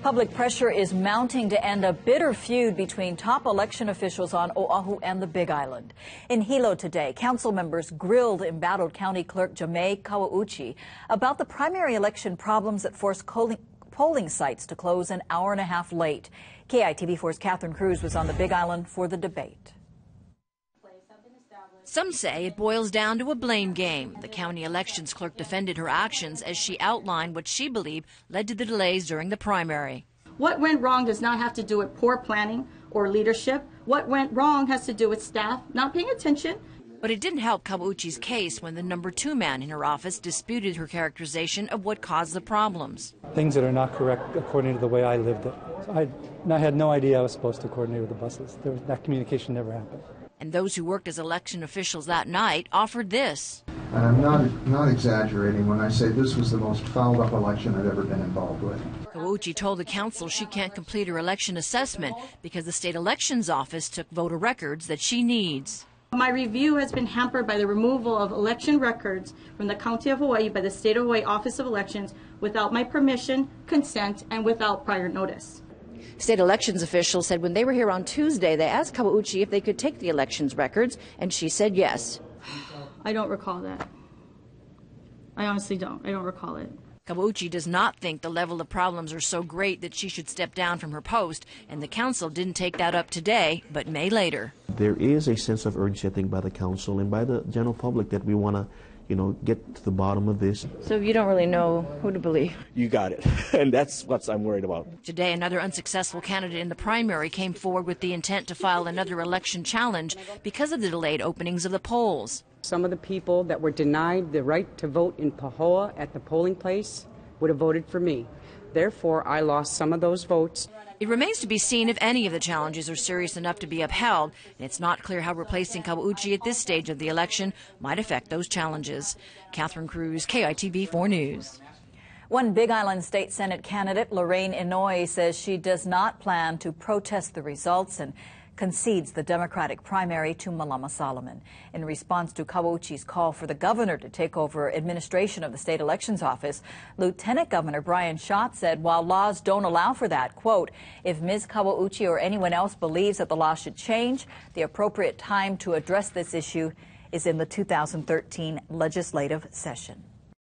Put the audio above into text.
Public pressure is mounting to end a bitter feud between top election officials on Oahu and the Big Island. In Hilo today, council members grilled embattled County Clerk Jamei Kawauchi about the primary election problems that forced polling sites to close an hour and a half late. KITV4's Catherine Cruz was on the Big Island for the debate. Some say it boils down to a blame game. The county elections clerk defended her actions as she outlined what she believed led to the delays during the primary. What went wrong does not have to do with poor planning or leadership. What went wrong has to do with staff not paying attention. But it didn't help Kawauchi's case when the number 2 man in her office disputed her characterization of what caused the problems. Things that are not correct according to the way I lived it. I had no idea I was supposed to coordinate with the buses. That communication never happened. And those who worked as election officials that night offered this. And I'm not exaggerating when I say this was the most fouled up election I've ever been involved with. Kawauchi told the council she can't complete her election assessment because the state elections office took voter records that she needs. My review has been hampered by the removal of election records from the County of Hawaii by the State of Hawaii Office of Elections without my permission, consent, and without prior notice. State elections officials said when they were here on Tuesday, they asked Kawauchi if they could take the elections records, and she said yes. I don't recall that. I honestly don't. I don't recall it. Kawauchi does not think the level of problems are so great that she should step down from her post, and the council didn't take that up today, but may later. There is a sense of urgency, I think, by the council and by the general public that we want to get to the bottom of this. So you don't really know who to believe? You got it. And that's what I'm worried about. Today, another unsuccessful candidate in the primary came forward with the intent to file another election challenge because of the delayed openings of the polls. Some of the people that were denied the right to vote in Pahoa at the polling place would have voted for me. Therefore, I lost some of those votes. It remains to be seen if any of the challenges are serious enough to be upheld, and it's not clear how replacing Kawauchi at this stage of the election might affect those challenges. Catherine Cruz, KITV4 News. One Big Island State Senate candidate, Lorraine Inouye, says she does not plan to protest the results and concedes the Democratic primary to Malama Solomon. In response to Kawauchi's call for the governor to take over administration of the state elections office, Lieutenant Governor Brian Schott said while laws don't allow for that, quote, if Ms. Kawauchi or anyone else believes that the law should change, the appropriate time to address this issue is in the 2013 legislative session.